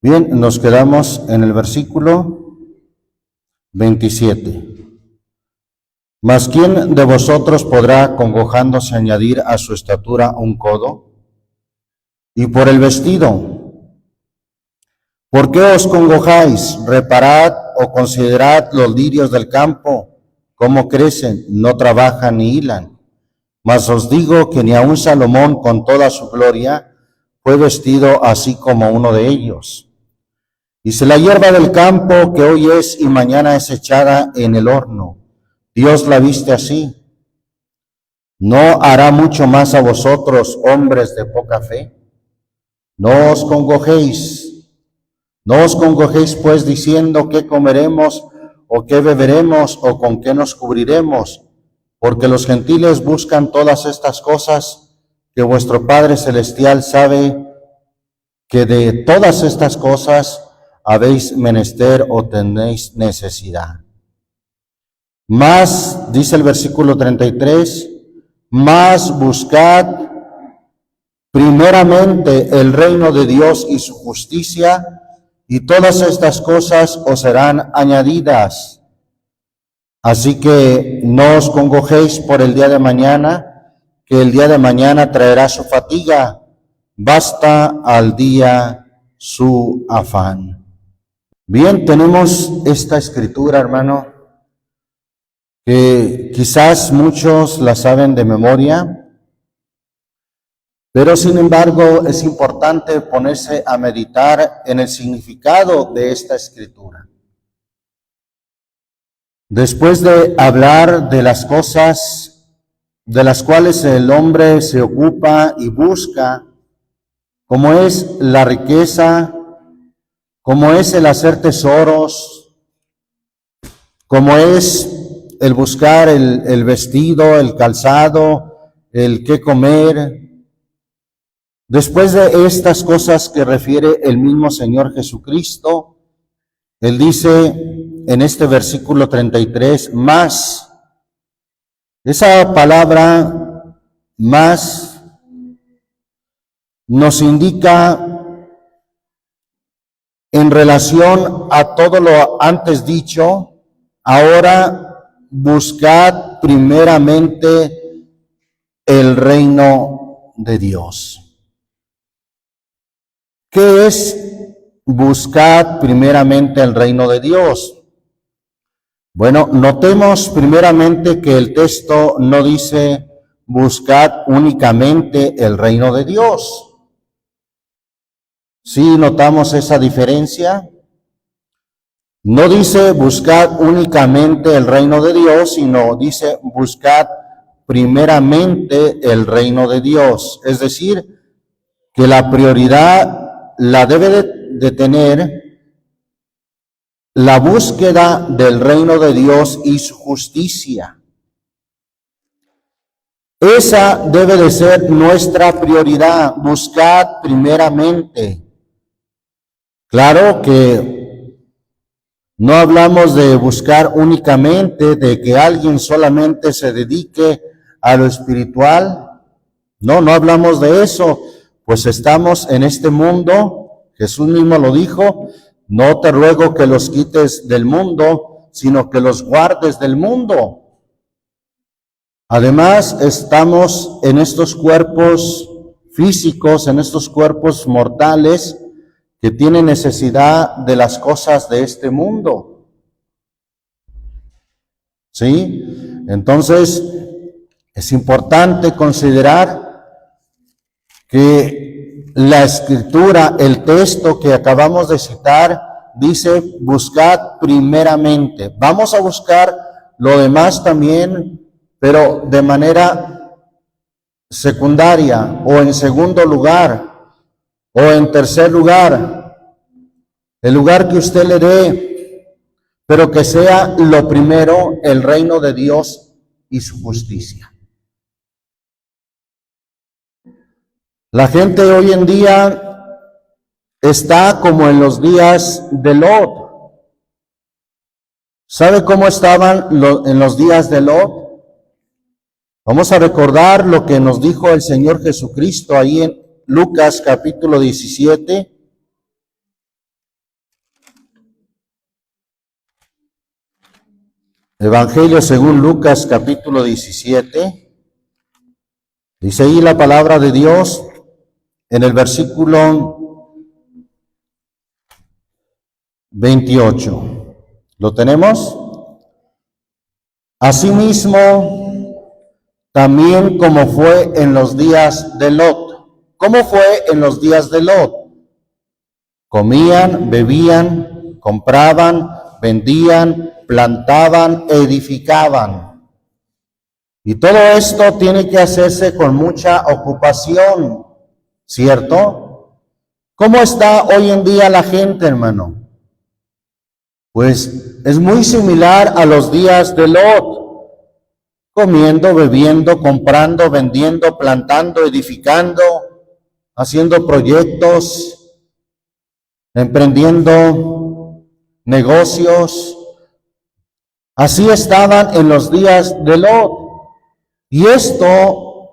Bien, nos quedamos en el versículo 27. Mas ¿quién de vosotros podrá, congojándose, añadir a su estatura un codo? Y por el vestido, ¿por qué os congojáis? Reparad o considerad los lirios del campo, cómo crecen, no trabajan ni hilan. Mas os digo que ni aun Salomón con toda su gloria fue vestido así como uno de ellos. Y si la hierba del campo, que hoy es y mañana es echada en el horno, Dios la viste así, ¿no hará mucho más a vosotros, hombres de poca fe? No os congojéis pues diciendo qué comeremos o qué beberemos o con qué nos cubriremos, porque los gentiles buscan todas estas cosas, que vuestro Padre Celestial sabe que de todas estas cosas habéis menester o tenéis necesidad. Más, dice el versículo 33, más buscad primeramente el reino de Dios y su justicia, y todas estas cosas os serán añadidas. Así que no os congojéis por el día de mañana, que el día de mañana traerá su fatiga. Basta al día su afán. Bien, tenemos esta escritura, hermano, que quizás muchos la saben de memoria, pero sin embargo es importante ponerse a meditar en el significado de esta escritura. Después de hablar de las cosas de las cuales el hombre se ocupa y busca, como es la riqueza, como es el hacer tesoros, como es el buscar el vestido, el calzado, el qué comer. Después de estas cosas que refiere el mismo Señor Jesucristo, Él dice en este versículo 33, más. Esa palabra más nos indica en relación a todo lo antes dicho, ahora buscad primeramente el reino de Dios. ¿Qué es buscad primeramente el reino de Dios? Bueno, notemos primeramente que el texto no dice buscad únicamente el reino de Dios. ¿Sí notamos esa diferencia? No dice buscad únicamente el reino de Dios, sino dice buscad primeramente el reino de Dios. Es decir, que la prioridad la debe de tener la búsqueda del reino de Dios y su justicia. Esa debe de ser nuestra prioridad, buscad primeramente. Claro que no hablamos de buscar únicamente, de que alguien solamente se dedique a lo espiritual. No hablamos de eso, pues estamos en este mundo. Jesús mismo lo dijo, no te ruego que los quites del mundo, sino que los guardes del mundo. Además, estamos en estos cuerpos físicos, en estos cuerpos mortales, que tienen necesidad de las cosas de este mundo. ¿Sí? Entonces, es importante considerar que la escritura, el texto que acabamos de citar, dice, buscad primeramente. Vamos a buscar lo demás también, pero de manera secundaria o en segundo lugar o en tercer lugar, el lugar que usted le dé, pero que sea lo primero el reino de Dios y su justicia. La gente hoy en día está como en los días de Lot. ¿Sabe cómo estaban en los días de Lot? Vamos a recordar lo que nos dijo el Señor Jesucristo ahí en Lucas capítulo 17. Evangelio según Lucas capítulo 17. Dice ahí la palabra de Dios en el versículo 28. ¿Lo tenemos? Asimismo, también como fue en los días de Lot. ¿Cómo fue en los días de Lot? Comían, bebían, compraban, vendían, plantaban, edificaban. Y todo esto tiene que hacerse con mucha ocupación, ¿cierto? ¿Cómo está hoy en día la gente, hermano? Pues es muy similar a los días de Lot, comiendo, bebiendo, comprando, vendiendo, plantando, edificando, haciendo proyectos, emprendiendo negocios. Así estaban en los días de Lot. Y esto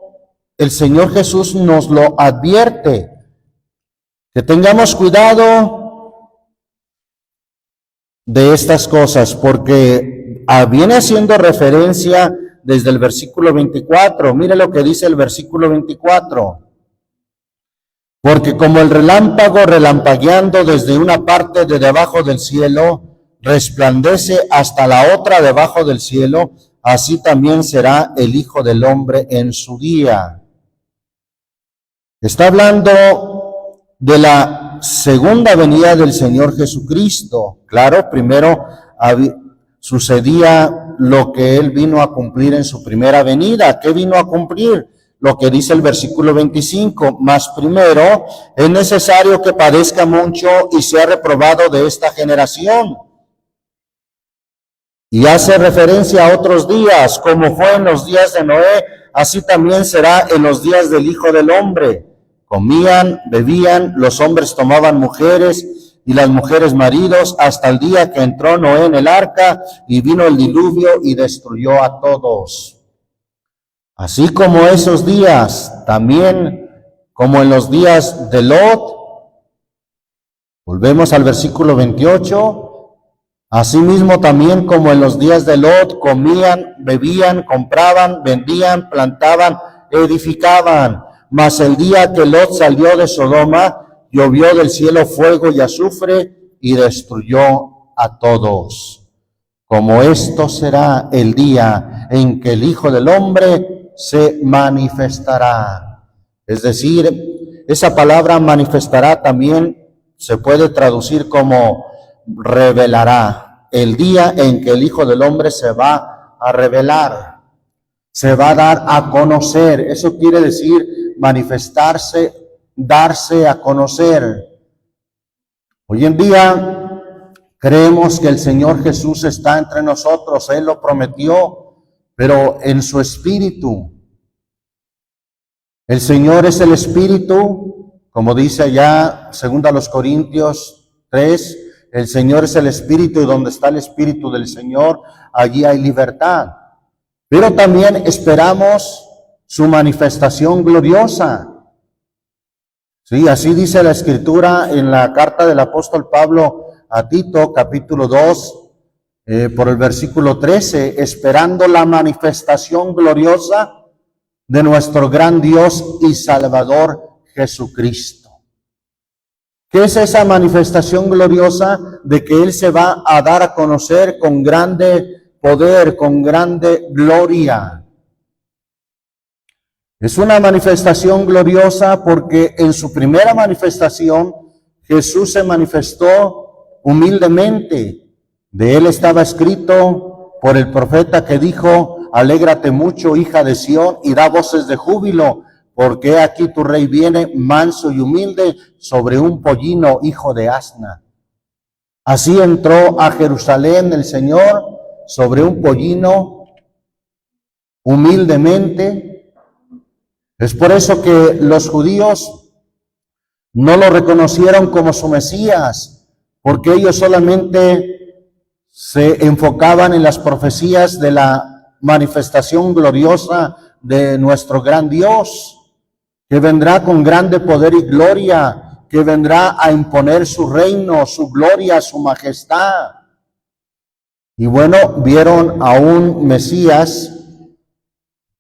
el Señor Jesús nos lo advierte, que tengamos cuidado de estas cosas, porque viene haciendo referencia desde el versículo 24. Mire lo que dice el versículo 24. Porque como el relámpago relampagueando desde una parte de debajo del cielo, resplandece hasta la otra debajo del cielo, así también será el Hijo del Hombre en su día. Está hablando de la segunda venida del Señor Jesucristo. Claro, primero sucedía lo que Él vino a cumplir en su primera venida. ¿Qué vino a cumplir? Lo que dice el versículo 25, mas primero es necesario que padezca mucho y sea reprobado de esta generación. Y hace referencia a otros días, como fue en los días de Noé, así también será en los días del Hijo del Hombre. Comían, bebían, los hombres tomaban mujeres y las mujeres maridos, hasta el día que entró Noé en el arca y vino el diluvio y destruyó a todos. Así como esos días, también como en los días de Lot, volvemos al versículo 28, asimismo también como en los días de Lot, comían, bebían, compraban, vendían, plantaban, edificaban. Mas el día que Lot salió de Sodoma, llovió del cielo fuego y azufre y destruyó a todos. Como esto será el día en que el Hijo del Hombre se manifestará. Es decir, esa palabra manifestará también se puede traducir como revelará. El día en que el Hijo del Hombre se va a revelar, se va a dar a conocer. Eso quiere decir manifestarse, darse a conocer. Hoy en día creemos que el Señor Jesús está entre nosotros, Él lo prometió, pero en su espíritu. El Señor es el espíritu, como dice allá, 2 Corintios 3, el Señor es el espíritu y donde está el espíritu del Señor, allí hay libertad. Pero también esperamos su manifestación gloriosa. Sí, así dice la Escritura en la carta del apóstol Pablo a Tito, capítulo 2, por el versículo 13, esperando la manifestación gloriosa de nuestro gran Dios y Salvador Jesucristo. ¿Qué es esa manifestación gloriosa? De que Él se va a dar a conocer con grande poder, con grande gloria. Es una manifestación gloriosa porque en su primera manifestación Jesús se manifestó humildemente. De Él estaba escrito por el profeta que dijo: alégrate mucho, hija de Sión, y da voces de júbilo, porque aquí tu rey viene manso y humilde sobre un pollino, hijo de asna. Así entró a Jerusalén el Señor sobre un pollino humildemente. Es por eso que los judíos no lo reconocieron como su Mesías, porque ellos solamente se enfocaban en las profecías de la manifestación gloriosa de nuestro gran Dios, que vendrá con grande poder y gloria, que vendrá a imponer su reino, su gloria, su majestad. Y bueno, vieron a un Mesías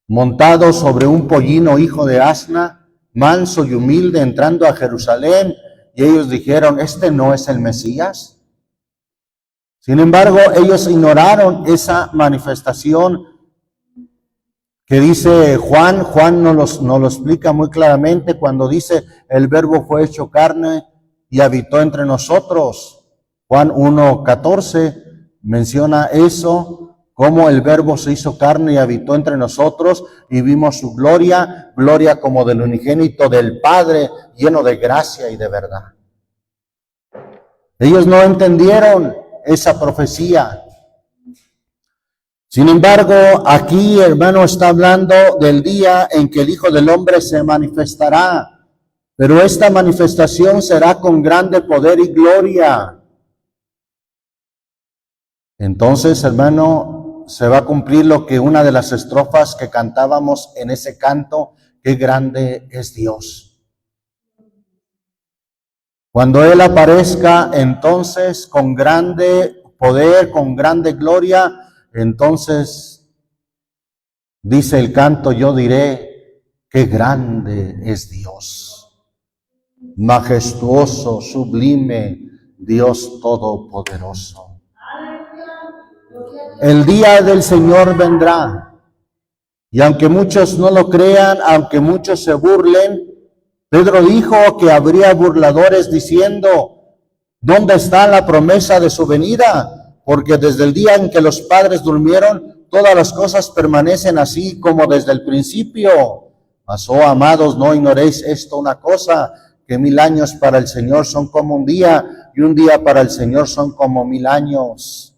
montado sobre un pollino hijo de asna, manso y humilde, entrando a Jerusalén, y ellos dijeron, este no es el Mesías. Sin embargo, ellos ignoraron esa manifestación que dice Juan. Juan nos lo explica muy claramente cuando dice, el verbo fue hecho carne y habitó entre nosotros. Juan 1:14 menciona eso, cómo el verbo se hizo carne y habitó entre nosotros y vimos su gloria, gloria como del unigénito del Padre, lleno de gracia y de verdad. Ellos no entendieron esa profecía. Sin embargo, aquí, hermano, está hablando del día en que el Hijo del Hombre se manifestará, pero esta manifestación será con grande poder y gloria. Entonces, hermano, se va a cumplir lo que una de las estrofas que cantábamos en ese canto, qué grande es Dios. Cuando Él aparezca, entonces, con grande poder, con grande gloria, entonces, dice el canto, yo diré, qué grande es Dios. Majestuoso, sublime, Dios todopoderoso. El día del Señor vendrá, y aunque muchos no lo crean, aunque muchos se burlen, Pedro dijo que habría burladores diciendo, ¿dónde está la promesa de su venida? Porque desde el día en que los padres durmieron, todas las cosas permanecen así como desde el principio. Mas, oh amados, no ignoréis esto una cosa, que 1000 años para el Señor son como un día, y un día para el Señor son como 1000 años.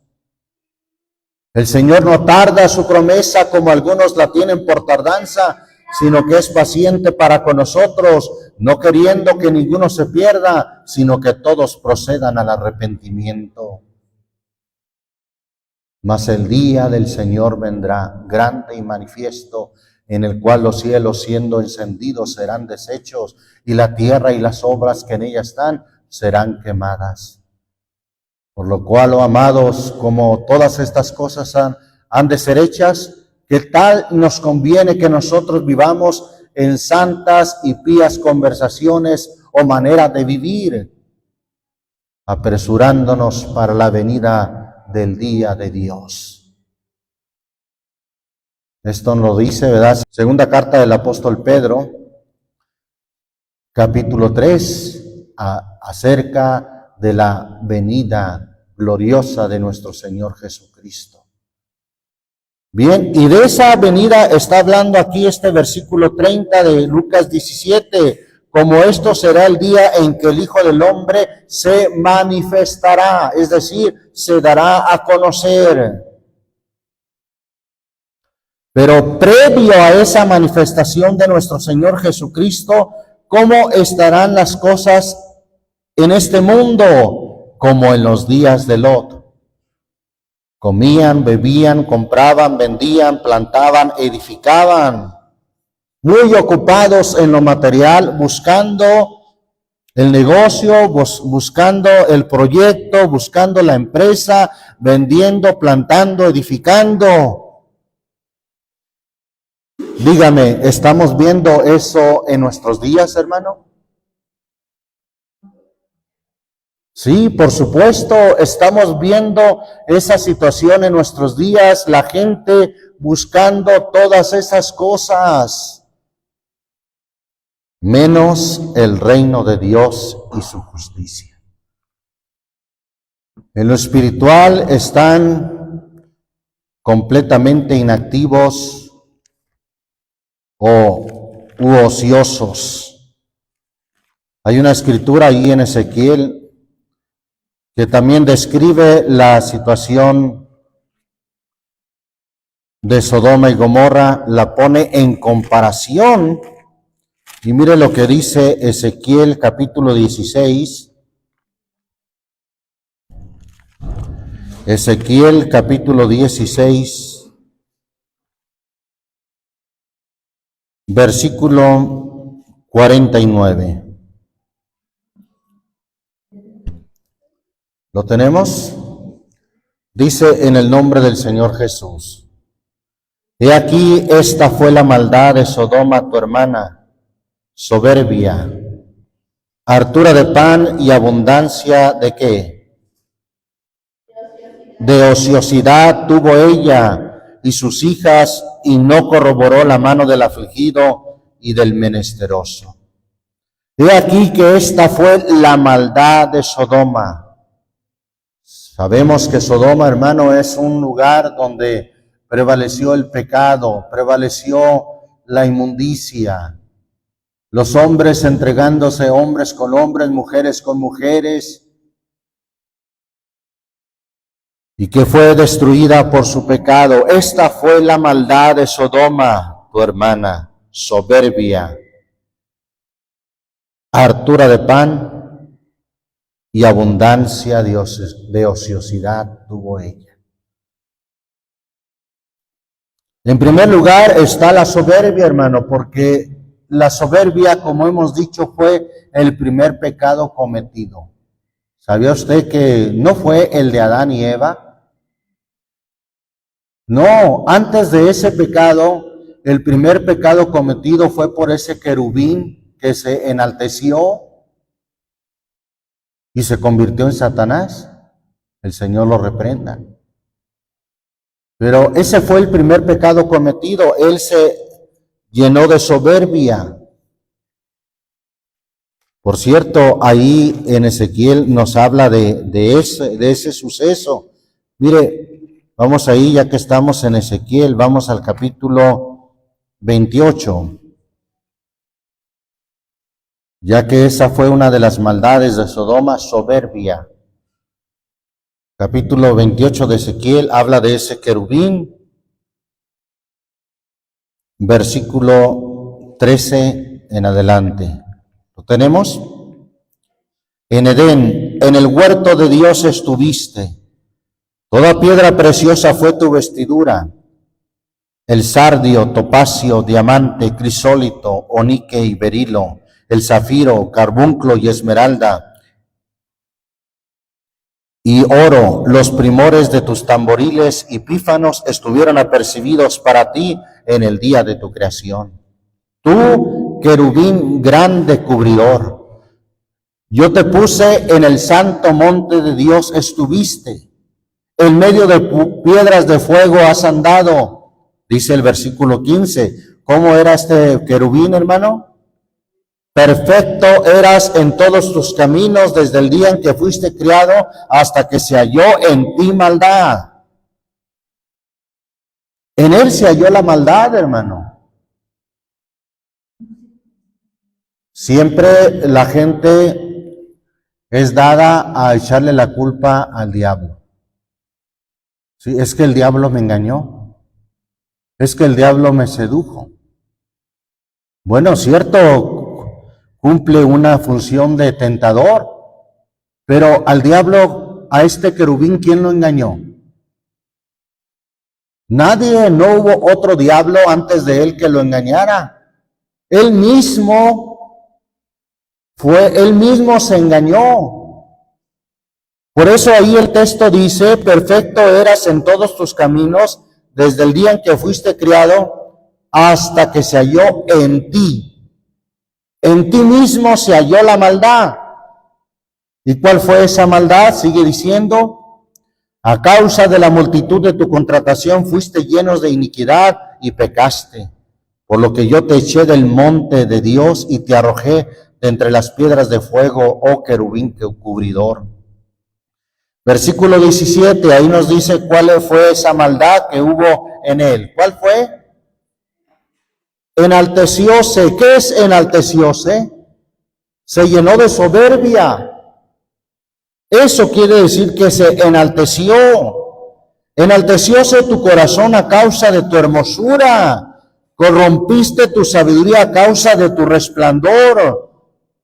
El Señor no tarda su promesa como algunos la tienen por tardanza, sino que es paciente para con nosotros, no queriendo que ninguno se pierda, sino que todos procedan al arrepentimiento. Mas el día del Señor vendrá, grande y manifiesto, en el cual los cielos siendo encendidos serán deshechos, y la tierra y las obras que en ella están serán quemadas. Por lo cual, oh amados, como todas estas cosas han de ser hechas, que tal nos conviene que nosotros vivamos en santas y pías conversaciones o manera de vivir, apresurándonos para la venida del día de Dios. Esto nos lo dice, ¿verdad? Segunda carta del apóstol Pedro, capítulo 3, acerca de la venida gloriosa de nuestro Señor Jesucristo. Bien, y de esa venida está hablando aquí este versículo 30 de Lucas 17, como esto será el día en que el Hijo del Hombre se manifestará, es decir, se dará a conocer. Pero previo a esa manifestación de nuestro Señor Jesucristo, ¿cómo estarán las cosas en este mundo? Como en los días de Lot. Comían, bebían, compraban, vendían, plantaban, edificaban, muy ocupados en lo material, buscando el negocio, buscando el proyecto, buscando la empresa, vendiendo, plantando, edificando. Dígame, ¿estamos viendo eso en nuestros días, hermano? Sí, por supuesto, estamos viendo esa situación en nuestros días, la gente buscando todas esas cosas, menos el reino de Dios y su justicia. En lo espiritual están completamente inactivos u ociosos. Hay una escritura ahí en Ezequiel que también describe la situación de Sodoma y Gomorra, la pone en comparación. Y mire lo que dice Ezequiel capítulo 16. Ezequiel capítulo 16, versículo 49. ¿Lo tenemos? Dice en el nombre del Señor Jesús: He aquí, esta fue la maldad de Sodoma, tu hermana, soberbia, hartura de pan y abundancia de ¿qué? De ociosidad tuvo ella y sus hijas, y no corroboró la mano del afligido y del menesteroso. He aquí que esta fue la maldad de Sodoma. Sabemos que Sodoma, hermano, es un lugar donde prevaleció el pecado, prevaleció la inmundicia. Los hombres entregándose, hombres con hombres, mujeres con mujeres, y que fue destruida por su pecado. Esta fue la maldad de Sodoma, tu hermana, soberbia, hartura de pan y abundancia de ociosidad tuvo ella. En primer lugar está la soberbia, hermano, porque la soberbia, como hemos dicho, fue el primer pecado cometido. ¿Sabía usted que no fue el de Adán y Eva? No, antes de ese pecado, el primer pecado cometido fue por ese querubín que se enalteció y se convirtió en Satanás. El Señor lo reprenda. Pero ese fue el primer pecado cometido. Él se llenó de soberbia. Por cierto, ahí en Ezequiel nos habla de ese suceso. Mire, vamos ahí, ya que estamos en Ezequiel, vamos al capítulo 28. Ya que esa fue una de las maldades de Sodoma, soberbia. Capítulo 28 de Ezequiel habla de ese querubín. Versículo 13 en adelante. ¿Lo tenemos? En Edén, en el huerto de Dios estuviste. Toda piedra preciosa fue tu vestidura. El sardio, topacio, diamante, crisólito, onique y berilo, el zafiro, carbunclo y esmeralda, y oro, los primores de tus tamboriles y pífanos estuvieron apercibidos para ti en el día de tu creación. Tú, querubín grande cubridor, yo te puse en el santo monte de Dios, estuviste. En medio de piedras de fuego has andado, dice el versículo 15. ¿Cómo era este querubín, hermano? Perfecto eras en todos tus caminos desde el día en que fuiste criado hasta que se halló en ti maldad. En él se halló la maldad, hermano. Siempre la gente es dada a echarle la culpa al diablo. Sí, es que el diablo me engañó. Es que el diablo me sedujo. Bueno, cierto, cumple una función de tentador, pero al diablo, a este querubín, ¿quién lo engañó? Nadie, no hubo otro diablo antes de él que lo engañara. Él mismo se engañó. Por eso ahí el texto dice, perfecto eras en todos tus caminos desde el día en que fuiste criado hasta que se halló en ti. En ti mismo se halló la maldad. ¿Y cuál fue esa maldad? Sigue diciendo, a causa de la multitud de tu contratación fuiste llenos de iniquidad y pecaste, por lo que yo te eché del monte de Dios y te arrojé de entre las piedras de fuego, oh querubín cubridor. Versículo 17, ahí nos dice cuál fue esa maldad que hubo en él. ¿Cuál fue? Enaltecióse. ¿Qué es enaltecióse? Se llenó de soberbia. Eso quiere decir que se enalteció. Enaltecióse tu corazón a causa de tu hermosura. Corrompiste tu sabiduría a causa de tu resplandor.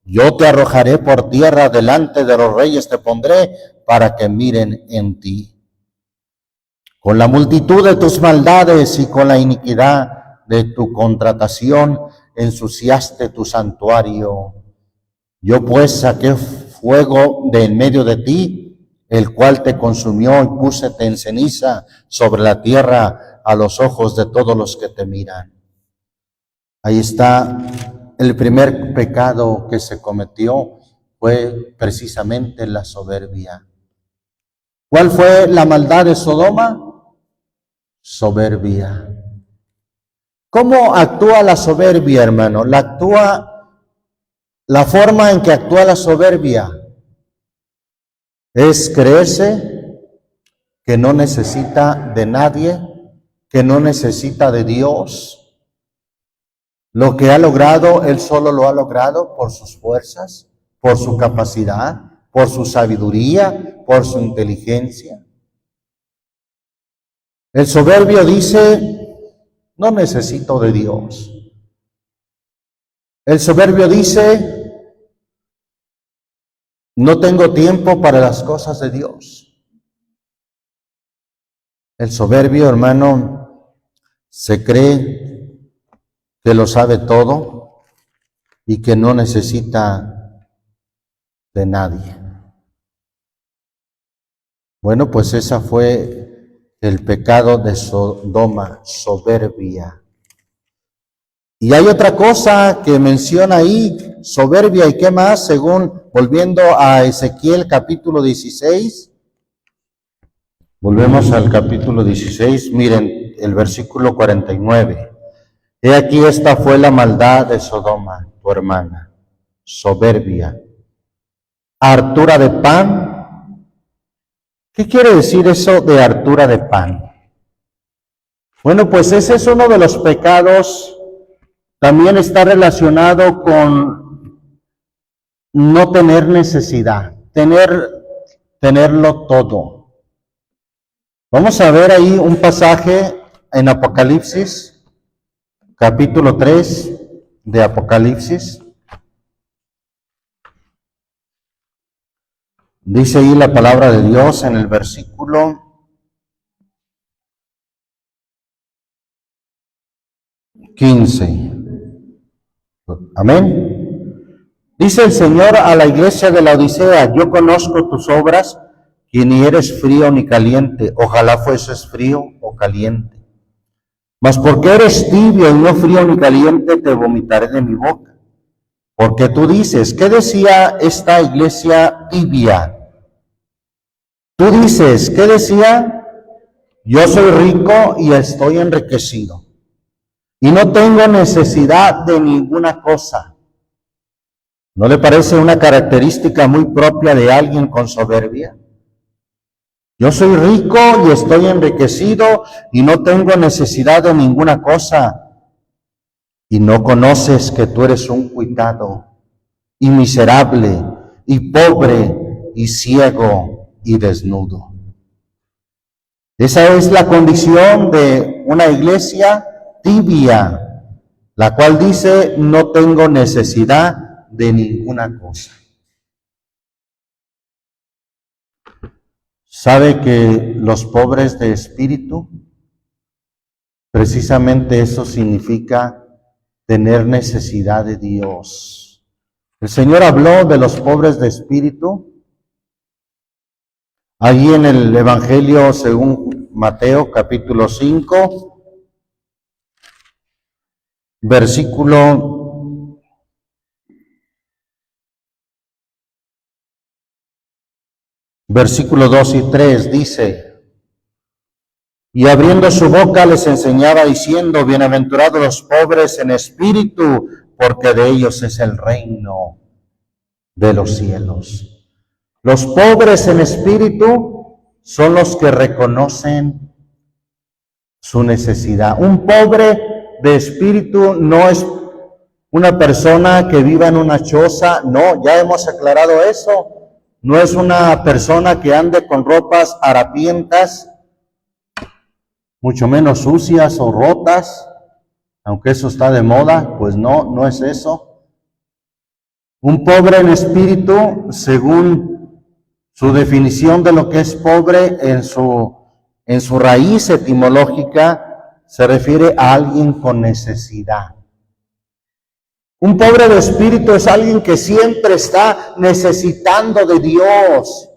Yo te arrojaré por tierra, delante de los reyes te pondré, para que miren en ti. Con la multitud de tus maldades y con la iniquidad de tu contratación ensuciaste tu santuario. Yo pues saqué fuego de en medio de ti, el cual te consumió y púsete en ceniza sobre la tierra a los ojos de todos los que te miran. Ahí está el primer pecado que se cometió, fue precisamente la soberbia. ¿Cuál fue la maldad de Sodoma? Soberbia. ¿Cómo actúa la soberbia, hermano? La forma en que actúa la soberbia es creerse que no necesita de nadie, que no necesita de Dios. Lo que ha logrado, él solo lo ha logrado por sus fuerzas, por su capacidad, por su sabiduría, por su inteligencia. El soberbio dice, no necesito de Dios. El soberbio dice, no tengo tiempo para las cosas de Dios. El soberbio, hermano, se cree que lo sabe todo y que no necesita de nadie. Bueno, pues esa fue el pecado de Sodoma, soberbia. Y hay otra cosa que menciona ahí, soberbia, ¿y qué más? Según, volviendo a Ezequiel capítulo 16, volvemos al capítulo 16, miren el versículo 49. He aquí, esta fue la maldad de Sodoma, tu hermana, soberbia, hartura de pan. ¿Qué quiere decir eso de hartura de pan? Bueno, pues ese es uno de los pecados. También está relacionado con no tener necesidad, tenerlo todo. Vamos a ver ahí un pasaje en Apocalipsis, capítulo 3 de Apocalipsis. Dice ahí la palabra de Dios en el versículo 15. Amén. Dice el Señor a la iglesia de la Odisea, yo conozco tus obras, que ni eres frío ni caliente, ojalá fueses frío o caliente. Mas porque eres tibio y no frío ni caliente, te vomitaré de mi boca. Porque tú dices, ¿qué decía esta iglesia tibia? Tú dices, ¿qué decía? Yo soy rico y estoy enriquecido, y no tengo necesidad de ninguna cosa. ¿No le parece una característica muy propia de alguien con soberbia? Yo soy rico y estoy enriquecido y no tengo necesidad de ninguna cosa. Y no conoces que tú eres un cuitado y miserable y pobre y ciego y desnudo. Esa es la condición de una iglesia tibia, la cual dice, no tengo necesidad de ninguna cosa. ¿Sabe que los pobres de espíritu, precisamente eso significa tener necesidad de Dios? El Señor habló de los pobres de espíritu allí en el Evangelio según Mateo capítulo 5, versículo 2 y 3 dice, y abriendo su boca les enseñaba diciendo, bienaventurados los pobres en espíritu, porque de ellos es el reino de los cielos. Los pobres en espíritu son los que reconocen su necesidad. Un pobre de espíritu no es una persona que viva en una choza, no, ya hemos aclarado eso. No es una persona que ande con ropas harapientas, mucho menos sucias o rotas, aunque eso está de moda, pues no es eso. Un pobre en espíritu, según su definición de lo que es pobre, en su raíz etimológica, se refiere a alguien con necesidad. Un pobre de espíritu es alguien que siempre está necesitando de Dios,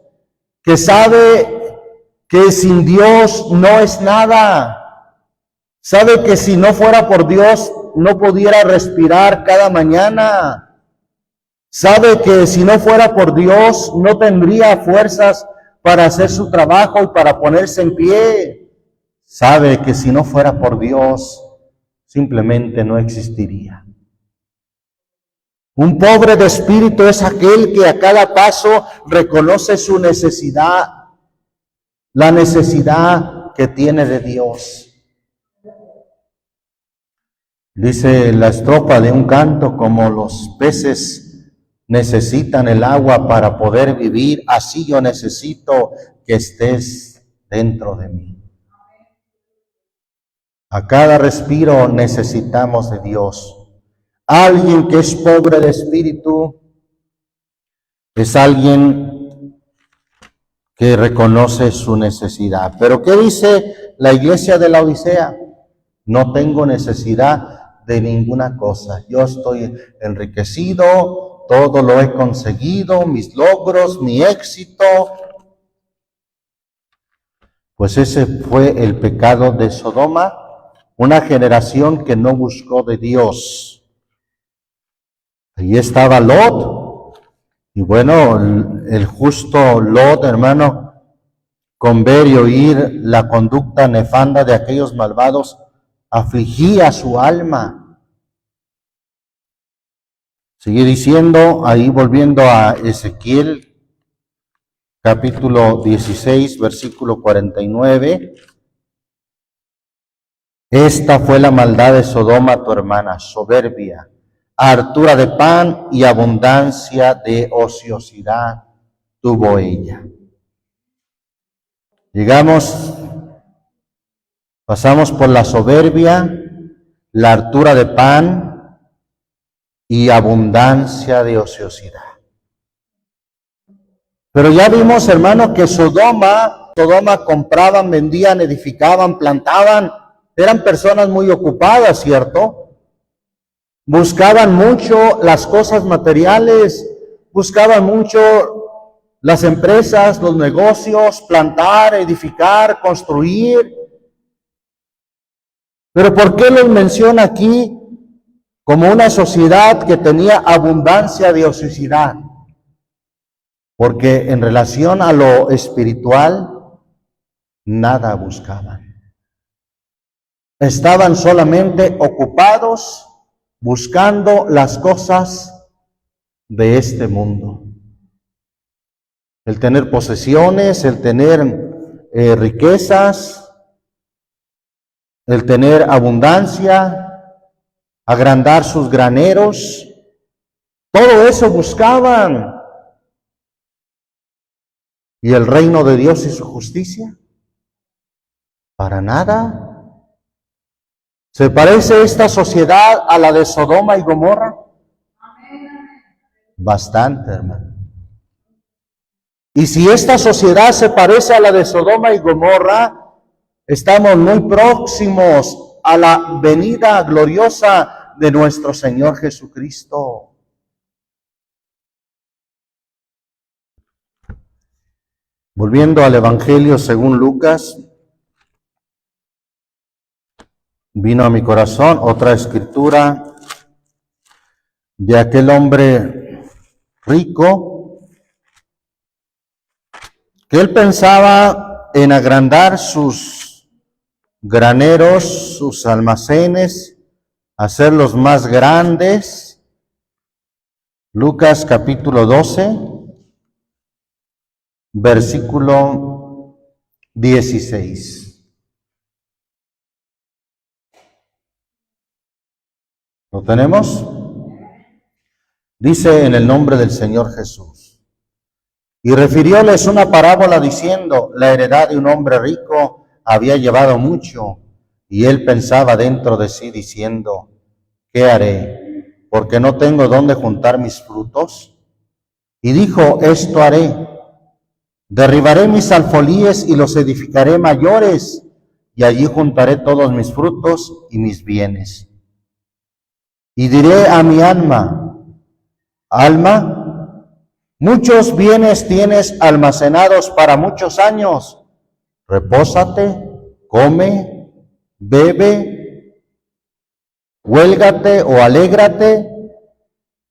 que sabe que sin Dios no es nada, sabe que si no fuera por Dios no pudiera respirar cada mañana, sabe que si no fuera por Dios no tendría fuerzas para hacer su trabajo y para ponerse en pie, sabe que si no fuera por Dios simplemente no existiría. Un pobre de espíritu es aquel que a cada paso reconoce su necesidad, la necesidad que tiene de Dios. Dice la estrofa de un canto: como los peces necesitan el agua para poder vivir, así yo necesito que estés dentro de mí. A cada respiro necesitamos de Dios. Alguien que es pobre de espíritu es alguien que reconoce su necesidad. Pero ¿qué dice la iglesia de la Odisea? No tengo necesidad de ninguna cosa. Yo estoy enriquecido, todo lo he conseguido, mis logros, mi éxito. Pues ese fue el pecado de Sodoma, una generación que no buscó de Dios. Allí estaba Lot, y bueno, el justo Lot, hermano, con ver y oír la conducta nefanda de aquellos malvados, afligía su alma. Sigue diciendo, ahí volviendo a Ezequiel, capítulo 16, versículo 49, esta fue la maldad de Sodoma, tu hermana, soberbia, hartura de pan y abundancia de ociosidad tuvo ella. Pasamos por la soberbia, la hartura de pan y abundancia de ociosidad. Pero ya vimos, hermano, que Sodoma compraban, vendían, edificaban, plantaban, eran personas muy ocupadas, ¿cierto? Buscaban mucho las cosas materiales, buscaban mucho las empresas, los negocios, plantar, edificar, construir. Pero ¿por qué los menciona aquí como una sociedad que tenía abundancia de ociosidad? Porque en relación a lo espiritual, nada buscaban. Estaban solamente ocupados buscando las cosas de este mundo. El tener posesiones, el tener riquezas, el tener abundancia, agrandar sus graneros, todo eso buscaban. ¿Y el reino de Dios y su justicia? Para nada. ¿Se parece esta sociedad a la de Sodoma y Gomorra? Bastante, hermano. Y si esta sociedad se parece a la de Sodoma y Gomorra, estamos muy próximos a la venida gloriosa de nuestro Señor Jesucristo. Volviendo al Evangelio según Lucas, vino a mi corazón otra escritura de aquel hombre rico que él pensaba en agrandar sus graneros, sus almacenes, hacerlos más grandes. Lucas capítulo 12, versículo 16. ¿Lo tenemos? Dice en el nombre del Señor Jesús. Y refirióles una parábola diciendo, la heredad de un hombre rico había llevado mucho, y él pensaba dentro de sí diciendo, ¿qué haré? Porque no tengo dónde juntar mis frutos. Y dijo, esto haré, derribaré mis alfolíes y los edificaré mayores, y allí juntaré todos mis frutos y mis bienes. Y diré a mi alma, alma, Muchos bienes tienes almacenados para muchos años. Repósate, come, bebe, huélgate o alégrate.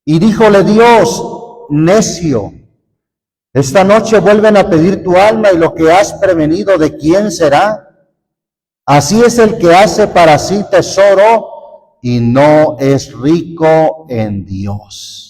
Y díjole Dios, necio, esta noche vuelven a pedir tu alma y lo que has prevenido, ¿de quién será? Así es el que hace para sí tesoro y no es rico en Dios.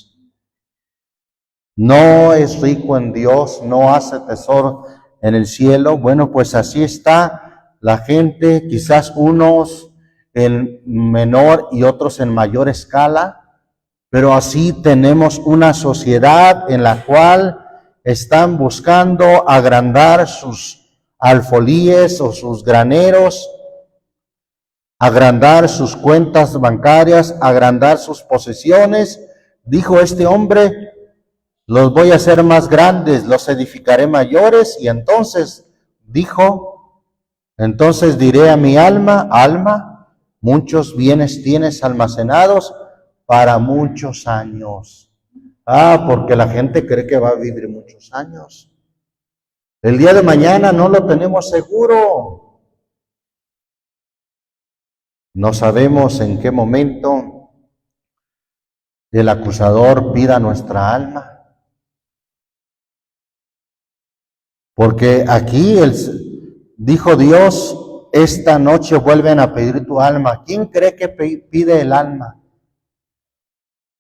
No es rico en Dios, no hace tesoro en el cielo. Bueno, pues así está la gente, quizás unos en menor y otros en mayor escala, pero así tenemos una sociedad en la cual están buscando agrandar sus alfolíes o sus graneros, agrandar sus cuentas bancarias, agrandar sus posesiones. Dijo este hombre, los voy a hacer más grandes, los edificaré mayores. Y entonces dijo, entonces diré a mi alma, alma, muchos bienes tienes almacenados para muchos años. Porque la gente cree que va a vivir muchos años. El día de mañana no lo tenemos seguro. No sabemos en qué momento el acusador pida nuestra alma. Porque aquí dijo Dios, esta noche vuelven a pedir tu alma. ¿Quién cree que pide el alma?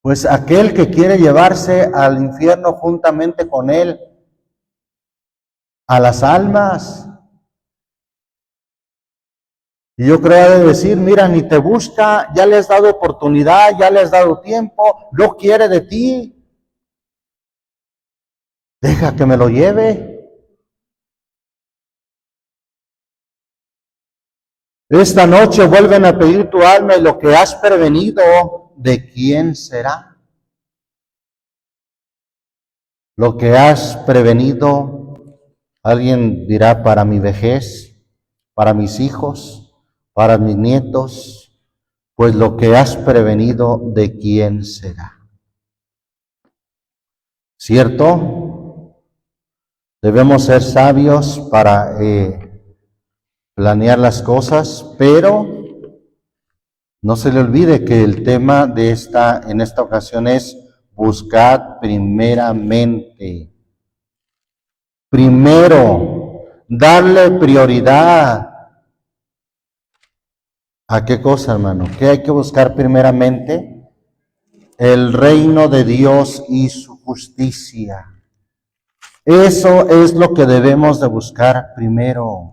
Pues aquel que quiere llevarse al infierno juntamente con él, a las almas. Y yo creo de decir, mira, ni te busca, ya le has dado oportunidad, ya le has dado tiempo, no quiere de ti. Deja que me lo lleve. Esta noche vuelven a pedir tu alma y lo que has prevenido, ¿de quién será? Lo que has prevenido, alguien dirá, para mi vejez, para mis hijos, para mis nietos, pues lo que has prevenido, ¿de quién será? ¿Cierto? Debemos ser sabios para planear las cosas, pero no se le olvide que el tema en esta ocasión es buscad primeramente. Primero, darle prioridad. ¿A qué cosa, hermano? ¿Qué hay que buscar primeramente? El reino de Dios y su justicia. Eso es lo que debemos de buscar primero.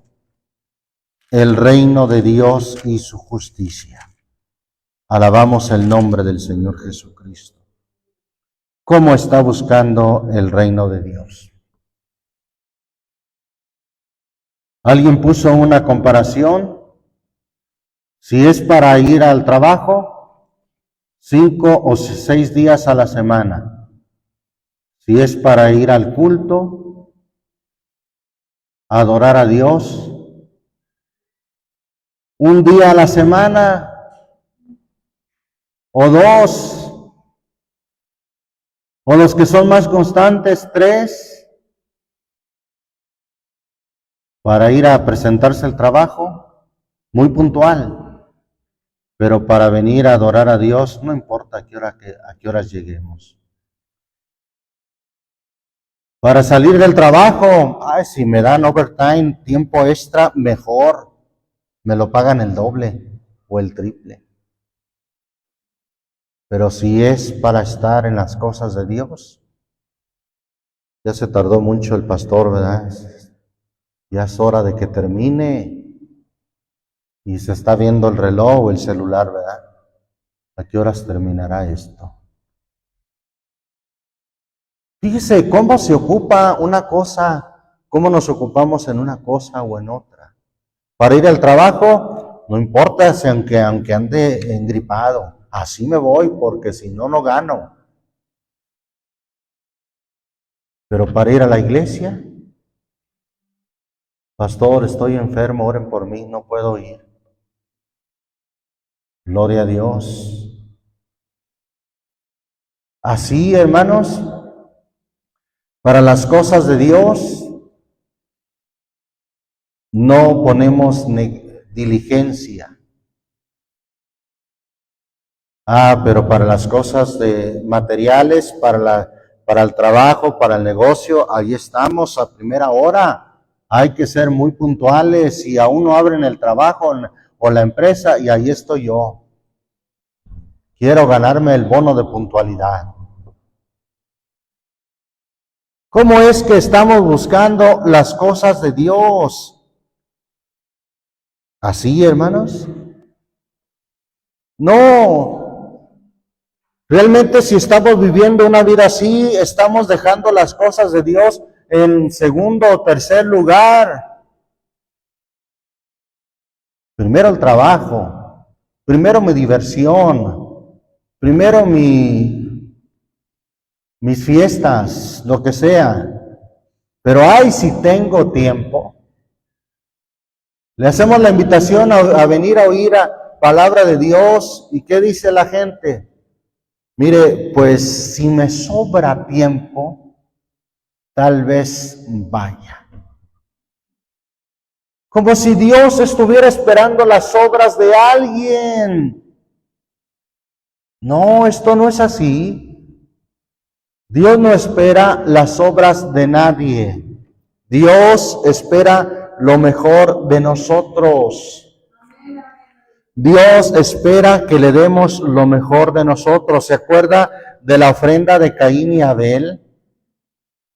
El reino de Dios y su justicia. Alabamos el nombre del Señor Jesucristo. ¿Cómo está buscando el reino de Dios? Alguien puso una comparación. Si es para ir al trabajo, 5 o 6 días a la semana. Si es para ir al culto, a adorar a Dios, un día a la semana o 2, o los que son más constantes, 3, para ir a presentarse al trabajo, muy puntual. Pero para venir a adorar a Dios, no importa a qué horas lleguemos. Para salir del trabajo, si me dan overtime, tiempo extra, mejor. Me lo pagan el doble o el triple. Pero si es para estar en las cosas de Dios, ya se tardó mucho el pastor, ¿verdad? Ya es hora de que termine. Y se está viendo el reloj o el celular, ¿verdad? ¿A qué horas terminará esto? Fíjese cómo se ocupa una cosa, cómo nos ocupamos en una cosa o en otra. Para ir al trabajo, no importa si aunque ande engripado, así me voy porque si no, no gano. Pero para ir a la iglesia, pastor, estoy enfermo, oren por mí, no puedo ir. Gloria a Dios. Así, hermanos, Para las cosas de Dios no ponemos diligencia. Pero para las cosas materiales, para el trabajo, para el negocio, ahí estamos a primera hora. Hay que ser muy puntuales y aún no abren el trabajo o la empresa y ahí estoy yo. Quiero ganarme el bono de puntualidad. ¿Cómo es que estamos buscando las cosas de Dios? ¿Así, hermanos? No. Realmente si estamos viviendo una vida así, estamos dejando las cosas de Dios en segundo o tercer lugar. Primero el trabajo, primero mi diversión, primero mis fiestas, lo que sea. Pero si tengo tiempo, le hacemos la invitación a venir a oír a palabra de Dios. ¿Y qué dice la gente? Mire, pues si me sobra tiempo, tal vez vaya. Como si Dios estuviera esperando las obras de alguien. No, esto no es así. Dios no espera las obras de nadie. Dios espera lo mejor de nosotros. Dios espera que le demos lo mejor de nosotros. ¿Se acuerda de la ofrenda de Caín y Abel?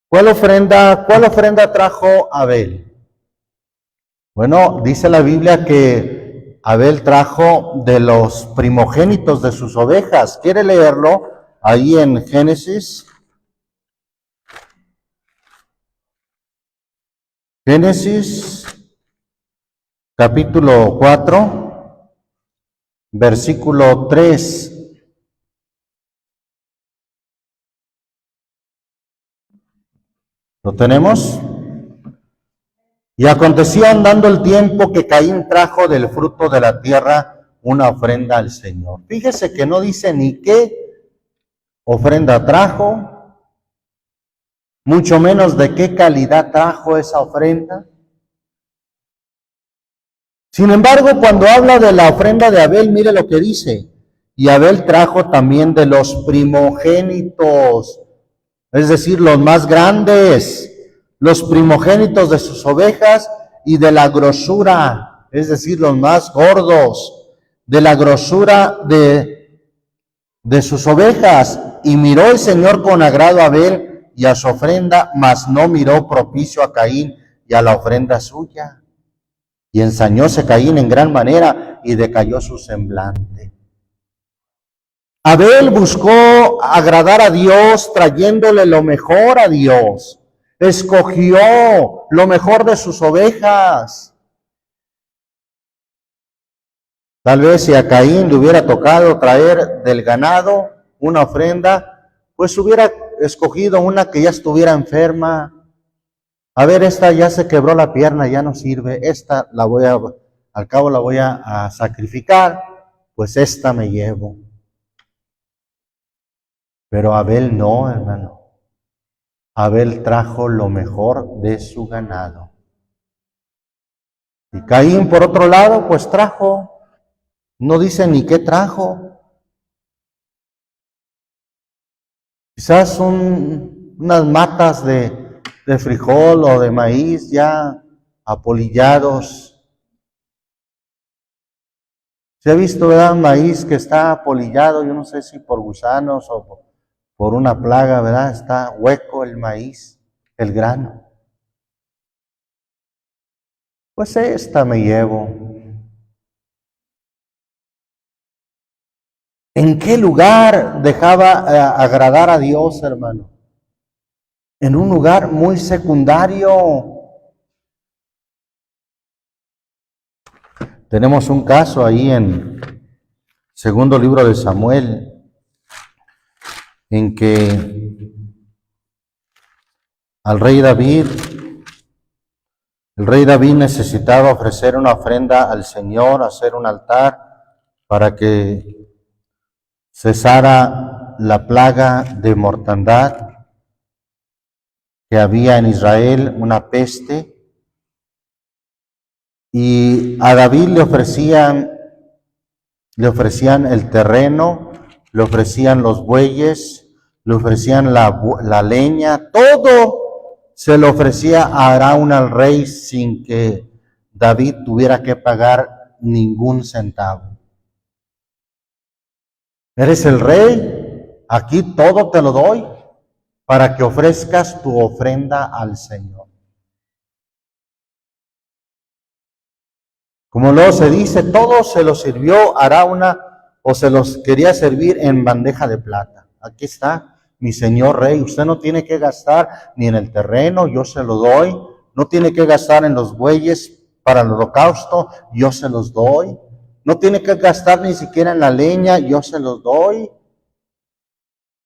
¿Cuál ofrenda trajo Abel? Bueno, dice la Biblia que Abel trajo de los primogénitos de sus ovejas. ¿Quiere leerlo? Ahí en Génesis. Génesis, capítulo 4. Versículo 3. ¿Lo tenemos? Y aconteció andando el tiempo que Caín trajo del fruto de la tierra una ofrenda al Señor. Fíjese que no dice ni qué ofrenda trajo, mucho menos de qué calidad trajo esa ofrenda. Sin embargo, cuando habla de la ofrenda de Abel, mire lo que dice. Y Abel trajo también de los primogénitos, es decir, los más grandes, los primogénitos de sus ovejas y de la grosura, es decir, los más gordos, de la grosura de sus ovejas. Y miró el Señor con agrado a Abel y a su ofrenda, mas no miró propicio a Caín y a la ofrenda suya. Y ensañóse Caín en gran manera y decayó su semblante. Abel buscó agradar a Dios trayéndole lo mejor a Dios. Escogió lo mejor de sus ovejas. Tal vez si a Caín le hubiera tocado traer del ganado una ofrenda, pues hubiera escogido una que ya estuviera enferma. A ver, esta ya se quebró la pierna, ya no sirve. Esta al cabo la voy a sacrificar, pues esta me llevo. Pero Abel no, hermano. Abel trajo lo mejor de su ganado. Y Caín, por otro lado, pues trajo, no dice ni qué trajo. Quizás unas matas de frijol o de maíz ya apolillados. ¿Se ha visto, verdad, maíz que está apolillado? Yo no sé si por gusanos o por una plaga, ¿verdad? Está hueco el maíz, el grano. Pues esta me llevo. ¿En qué lugar dejaba agradar a Dios, hermano? En un lugar muy secundario. Tenemos un caso ahí en segundo libro de Samuel, en que el rey David necesitaba ofrecer una ofrenda al Señor, hacer un altar para que cesara la plaga de mortandad. que había en Israel una peste, y a David le ofrecían el terreno, le ofrecían los bueyes, le ofrecían la leña, todo se le ofrecía a Arauna al rey sin que David tuviera que pagar ningún centavo. Eres el rey, aquí todo te lo doy para que ofrezcas tu ofrenda al Señor. Como luego se dice, todo se lo sirvió Arauna o se los quería servir en bandeja de plata. Aquí está, mi señor rey, usted no tiene que gastar ni en el terreno, yo se lo doy. No tiene que gastar en los bueyes para el holocausto, yo se los doy. No tiene que gastar ni siquiera en la leña, yo se los doy.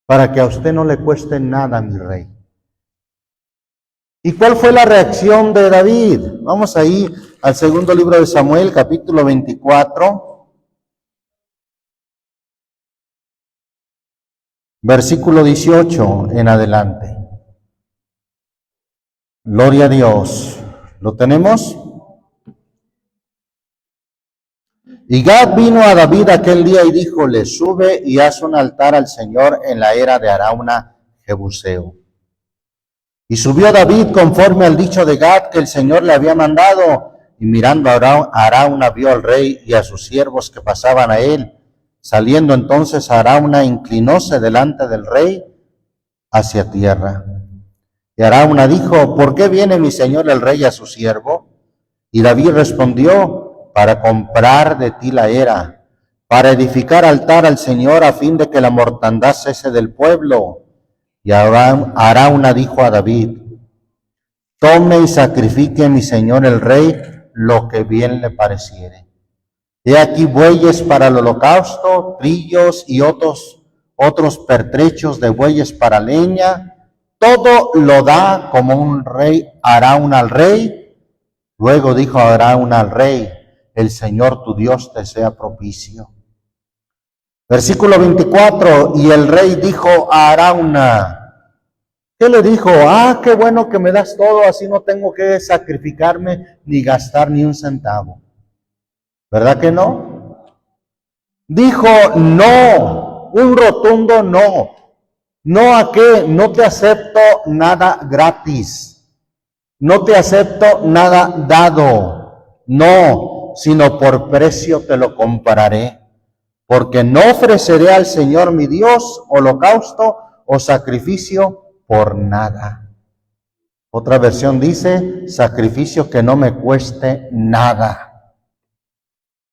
Para que a usted no le cueste nada, mi rey. ¿Y cuál fue la reacción de David? Vamos ahí al segundo libro de Samuel, capítulo 24, versículo 18 en adelante. Gloria a Dios. ¿Lo tenemos? Y Gad vino a David aquel día y díjole, sube y haz un altar al Señor en la era de Arauna Jebuseo. Y subió David conforme al dicho de Gad que el Señor le había mandado. Y mirando a Arauna vio al rey y a sus siervos que pasaban a él. Saliendo entonces Arauna inclinóse delante del rey hacia tierra. Y Arauna dijo, ¿por qué viene mi señor el rey a su siervo? Y David respondió, para comprar de ti la era, para edificar altar al Señor a fin de que la mortandad cese del pueblo. Y Arauna dijo a David, tome y sacrifique mi señor el rey lo que bien le pareciere. He aquí bueyes para el holocausto, trillos y otros pertrechos de bueyes para leña. Todo lo da como un rey Arauna al rey. Luego dijo Arauna al rey, el Señor tu Dios te sea propicio. Versículo 24, y el rey dijo a Arauna, ¿qué le dijo? Qué bueno que me das todo, así no tengo que sacrificarme ni gastar ni un centavo. ¿Verdad que no? Dijo no, un rotundo no. No a qué, no te acepto nada gratis. No te acepto nada dado. No, sino por precio te lo compraré. Porque no ofreceré al Señor mi Dios holocausto o sacrificio por nada. Otra versión dice, sacrificio que no me cueste nada.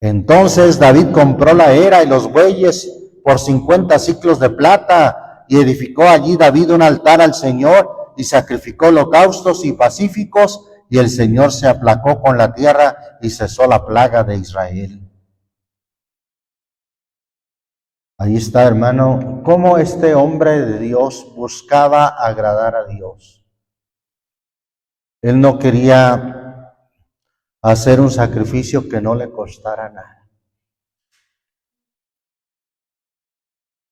Entonces David compró la era y los bueyes por 50 siclos de plata y edificó allí David un altar al Señor y sacrificó holocaustos y pacíficos y el Señor se aplacó con la tierra y cesó la plaga de Israel. Ahí está, hermano, cómo este hombre de Dios buscaba agradar a Dios. Él no quería hacer un sacrificio que no le costara nada.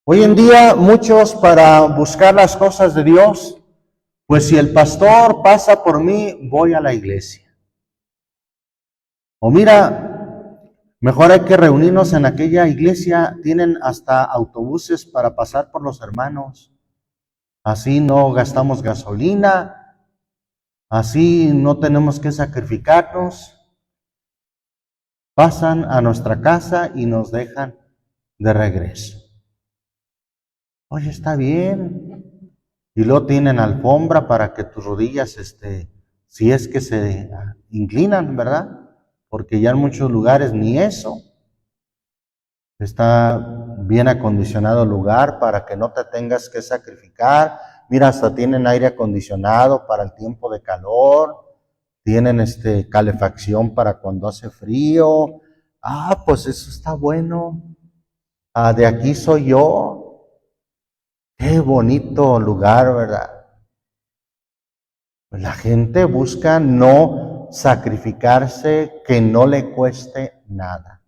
Hoy en día muchos para buscar las cosas de Dios, pues si el pastor pasa por mí, voy a la iglesia. O mira, mejor hay que reunirnos en aquella iglesia, tienen hasta autobuses para pasar por los hermanos. Así no gastamos gasolina, así no tenemos que sacrificarnos. Pasan a nuestra casa y nos dejan de regreso. Oye, está bien. Y luego tienen alfombra para que tus rodillas, si es que se inclinan, ¿verdad? Porque ya en muchos lugares ni eso. Está bien acondicionado el lugar para que no te tengas que sacrificar. Mira, hasta tienen aire acondicionado para el tiempo de calor. Tienen calefacción para cuando hace frío. Pues eso está bueno. De aquí soy yo. Qué bonito lugar, ¿verdad? Pues la gente busca no sacrificarse, que no le cueste nada.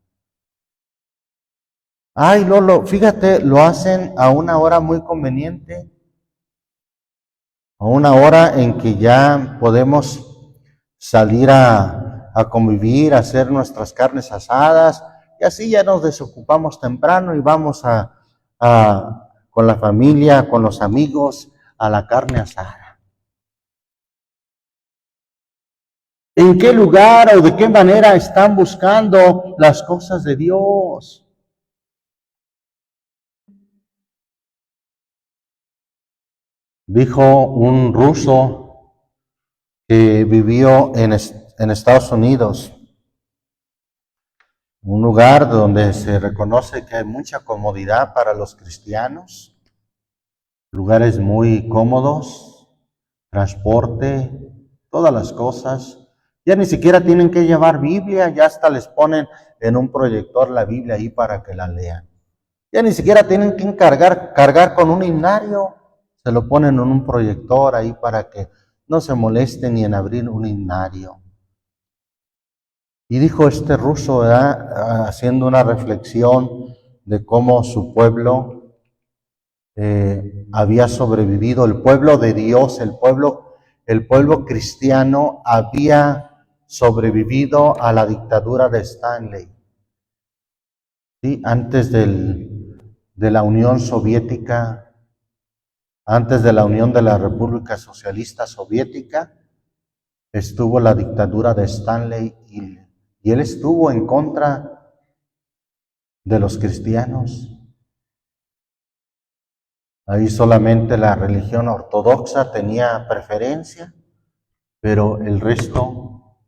Fíjate, lo hacen a una hora muy conveniente. a una hora en que ya podemos salir a convivir, a hacer nuestras carnes asadas, y así ya nos desocupamos temprano y vamos con la familia, con los amigos, a la carne asada. ¿En qué lugar o de qué manera están buscando las cosas de Dios? Dijo un ruso que vivió en Estados Unidos, un lugar donde se reconoce que hay mucha comodidad para los cristianos, lugares muy cómodos, transporte, todas las cosas. Ya ni siquiera tienen que llevar Biblia, ya hasta les ponen en un proyector la Biblia ahí para que la lean. Ya ni siquiera tienen que cargar con un himnario, se lo ponen en un proyector ahí para que no se molesten ni en abrir un himnario. Y dijo este ruso, haciendo una reflexión de cómo su pueblo había sobrevivido, el pueblo de Dios, el pueblo cristiano había sobrevivido a la dictadura de Stanley. ¿Sí? Antes de la Unión Soviética, antes de la unión de la República Socialista Soviética, estuvo la dictadura de Stanley y él estuvo en contra de los cristianos. Ahí solamente la religión ortodoxa tenía preferencia, pero el resto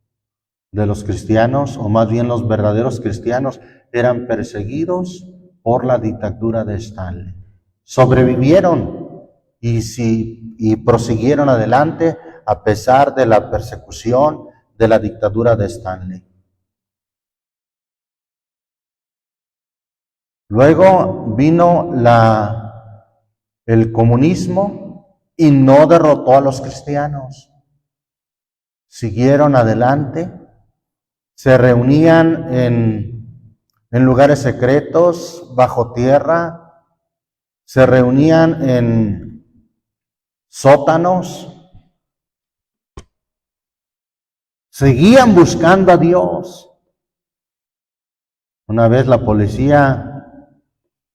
de los cristianos, o más bien los verdaderos cristianos, eran perseguidos por la dictadura de Stanley. Sobrevivieron y prosiguieron adelante a pesar de la persecución de la dictadura de Stanley. Luego vino el comunismo y no derrotó a los cristianos. Siguieron adelante, se reunían en lugares secretos, bajo tierra, se reunían en sótanos, seguían buscando a Dios. Una vez la policía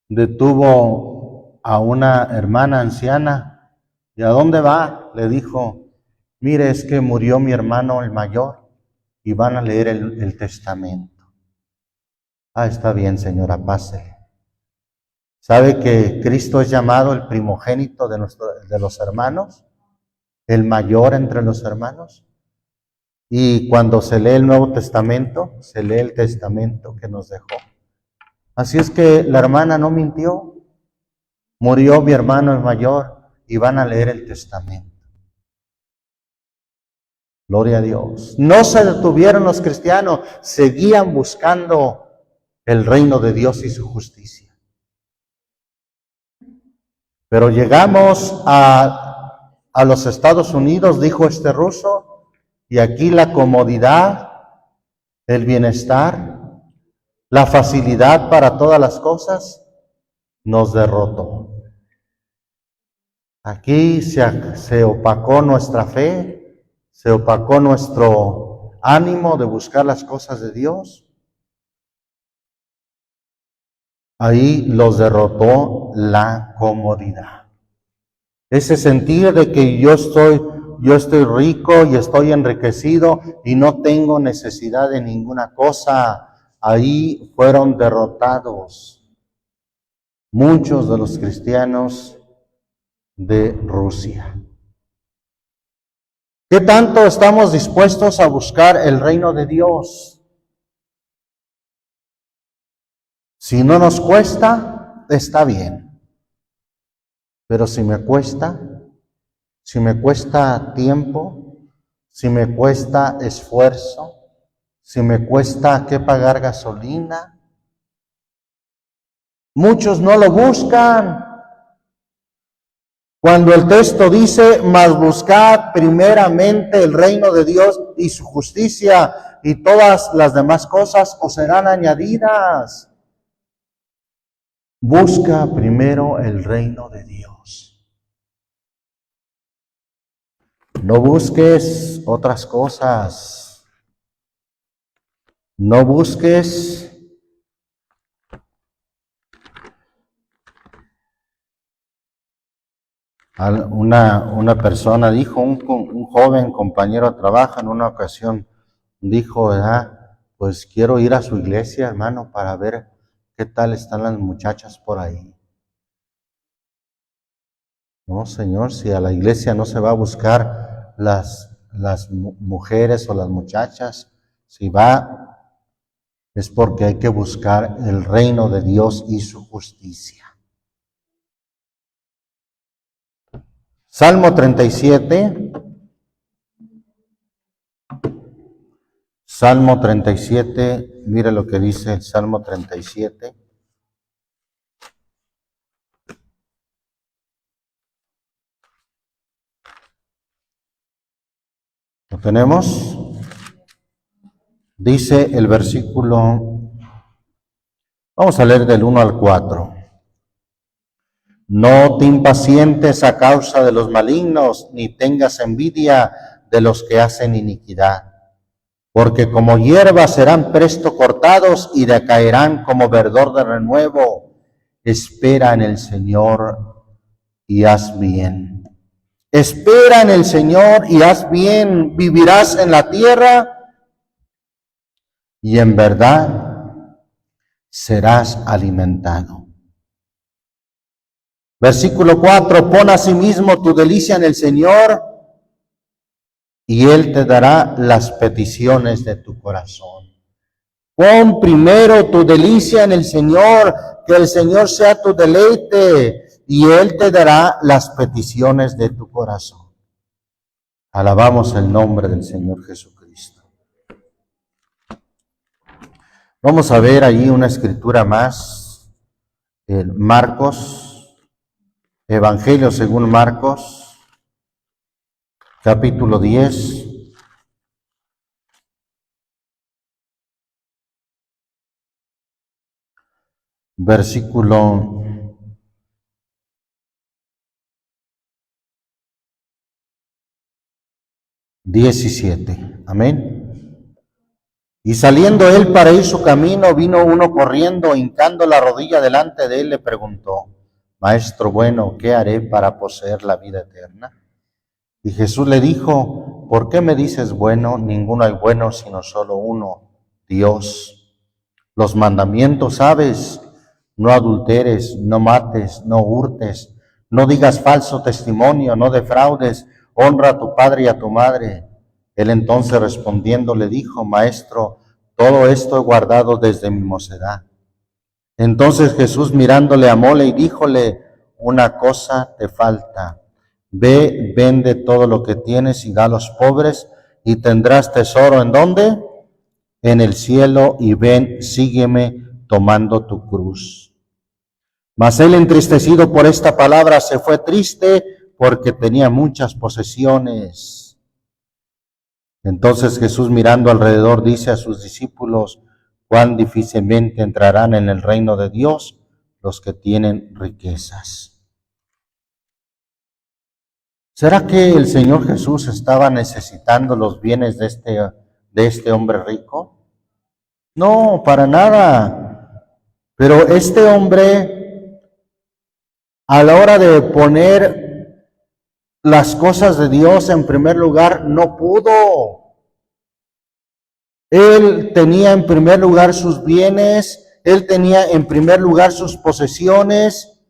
detuvo a una hermana anciana. ¿Y a dónde va? Le dijo, mire, es que murió mi hermano el mayor y van a leer el testamento. Ah, está bien, señora, pásele. ¿Sabe que Cristo es llamado el primogénito de los hermanos? El mayor entre los hermanos. Y cuando se lee el Nuevo Testamento, se lee el testamento que nos dejó. Así es que la hermana no mintió. Murió mi hermano el mayor y van a leer el testamento. Gloria a Dios. No se detuvieron los cristianos, seguían buscando el reino de Dios y su justicia. Pero llegamos a los Estados Unidos, dijo este ruso, y aquí la comodidad, el bienestar, la facilidad para todas las cosas nos derrotó. Aquí se opacó nuestra fe, se opacó nuestro ánimo de buscar las cosas de Dios. Ahí los derrotó la comodidad. Ese sentir de que yo estoy rico y estoy enriquecido y no tengo necesidad de ninguna cosa, ahí fueron derrotados muchos de los cristianos de Rusia. ¿Qué tanto estamos dispuestos a buscar el reino de Dios? Si no nos cuesta, está bien. Pero si me cuesta tiempo, si me cuesta esfuerzo, si me cuesta que pagar gasolina, muchos no lo buscan. Cuando el texto dice, mas buscad primeramente el reino de Dios y su justicia, y todas las demás cosas os serán añadidas. Busca primero el reino de Dios. No busques otras cosas. No busques una persona dijo, un joven compañero de trabajo en una ocasión dijo, ¿verdad? Pues quiero ir a su iglesia, hermano, para ver qué tal están las muchachas por ahí. No, Señor, si a la iglesia no se va a buscar las mujeres o las muchachas, si va, es porque hay que buscar el reino de Dios y su justicia. Salmo 37. Salmo 37, mire lo que dice el Salmo 37. ¿Lo tenemos? Dice el versículo, vamos a leer del 1 al 4. No te impacientes a causa de los malignos, ni tengas envidia de los que hacen iniquidad, porque como hierba serán presto cortados y decaerán como verdor de renuevo. Espera en el Señor y haz bien. Espera en el Señor y haz bien, vivirás en la tierra y en verdad serás alimentado. Versículo 4, pon asimismo tu delicia en el Señor y Él te dará las peticiones de tu corazón. Pon primero tu delicia en el Señor, que el Señor sea tu deleite y Él te dará las peticiones de tu corazón. Alabamos el nombre del Señor Jesucristo. Vamos a ver ahí una escritura más, Marcos, Evangelio según Marcos, capítulo 10. Versículo 17. Amén. Y saliendo él para ir su camino, vino uno corriendo, hincando la rodilla delante de él, le preguntó: Maestro bueno, ¿qué haré para poseer la vida eterna? Y Jesús le dijo: ¿por qué me dices bueno? Ninguno hay bueno sino solo uno, Dios. Los mandamientos sabes: no adulteres, no mates, no hurtes, no digas falso testimonio, no defraudes, honra a tu padre y a tu madre. Él entonces respondiendo le dijo: Maestro, todo esto he guardado desde mi mocedad. Entonces Jesús mirándole amóle y díjole: una cosa te falta. Ve, vende todo lo que tienes y da a los pobres, y tendrás tesoro ¿en dónde? En el cielo, y ven, sígueme tomando tu cruz. Mas él, entristecido por esta palabra, se fue triste porque tenía muchas posesiones. Entonces Jesús, mirando alrededor, dice a sus discípulos: cuán difícilmente entrarán en el reino de Dios los que tienen riquezas. ¿Será que el Señor Jesús estaba necesitando los bienes de este hombre rico? No, para nada. Pero este hombre, a la hora de poner las cosas de Dios en primer lugar, no pudo. Él tenía en primer lugar sus bienes, él tenía en primer lugar sus posesiones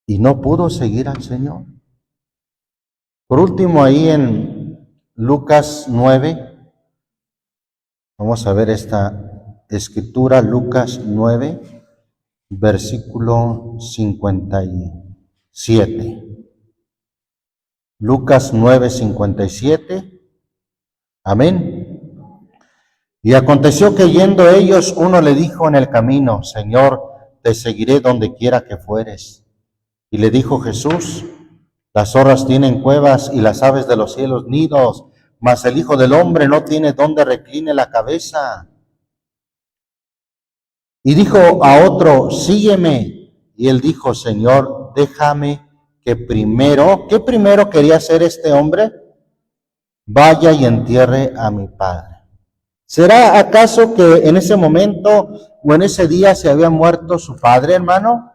y no pudo seguir al Señor. Por último, ahí en Lucas 9, vamos a ver esta escritura, Lucas 9, versículo 57. Lucas 9, 57. Amén. Y aconteció que yendo ellos, uno le dijo en el camino: Señor, te seguiré donde quiera que fueres. Y le dijo Jesús: las zorras tienen cuevas y las aves de los cielos nidos, mas el Hijo del Hombre no tiene donde recline la cabeza. Y dijo a otro: sígueme. Y él dijo: Señor, déjame que primero, ¿qué primero quería hacer este hombre? Vaya y entierre a mi padre. ¿Será acaso que en ese momento o en ese día se había muerto su padre, hermano?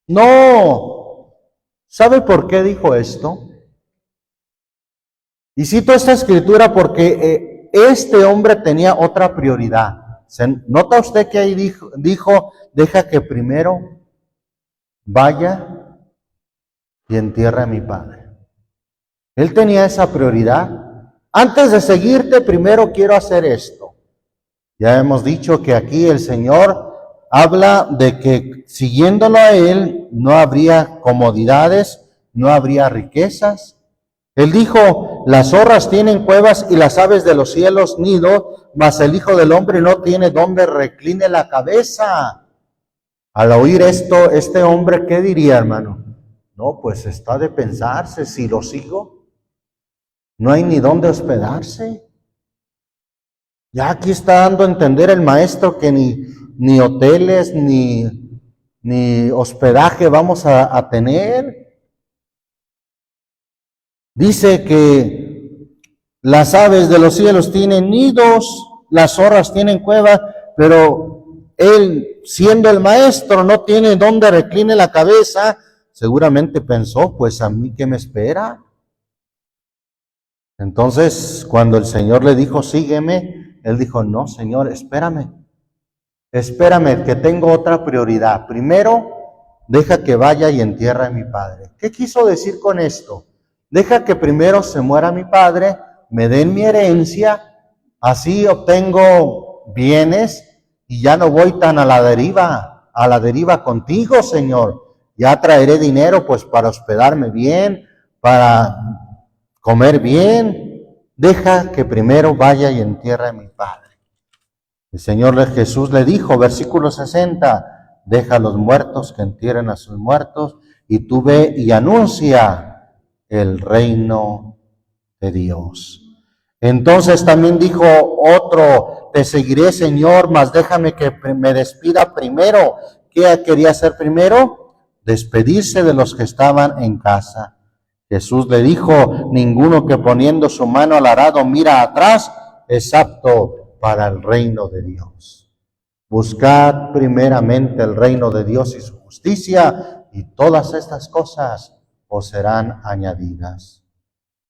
No. ¿Sabe por qué dijo esto? Y cito esta escritura porque este hombre tenía otra prioridad. ¿Nota usted que ahí dijo, deja que primero vaya y entierre a mi padre? Él tenía esa prioridad. Antes de seguirte, primero quiero hacer esto. Ya hemos dicho que aquí el Señor habla de que siguiéndolo a Él no habría comodidades, no habría riquezas. Él dijo, las zorras tienen cuevas y las aves de los cielos nido, mas el Hijo del Hombre no tiene donde recline la cabeza. Al oír esto, este hombre, ¿qué diría, hermano? No, pues está de pensarse, si lo sigo, no hay ni dónde hospedarse. Ya aquí está dando a entender el maestro que ni hoteles, ni hospedaje vamos a tener. Dice que las aves de los cielos tienen nidos, las zorras tienen cuevas, pero él, siendo el maestro, no tiene donde recline la cabeza. Seguramente pensó, pues a mí, ¿qué me espera? Entonces, cuando el Señor le dijo, sígueme, él dijo, no, Señor, espérame, que tengo otra prioridad. Primero, deja que vaya y entierre a mi padre. ¿Qué quiso decir con esto? Deja que primero se muera mi padre, me den mi herencia, así obtengo bienes y ya no voy tan a la deriva contigo, Señor. Ya traeré dinero pues para hospedarme bien, para comer bien. Deja que primero vaya y entierre a mi padre. El Señor Jesús le dijo, versículo 60, deja a los muertos que entierren a sus muertos y tú ve y anuncia el reino de Dios. Entonces también dijo otro, te seguiré, Señor, mas déjame que me despida primero. ¿Qué quería hacer primero? Despedirse de los que estaban en casa. Jesús le dijo, ninguno que poniendo su mano al arado mira atrás es apto para el reino de Dios. Buscad primeramente el reino de Dios y su justicia, y todas estas cosas os serán añadidas.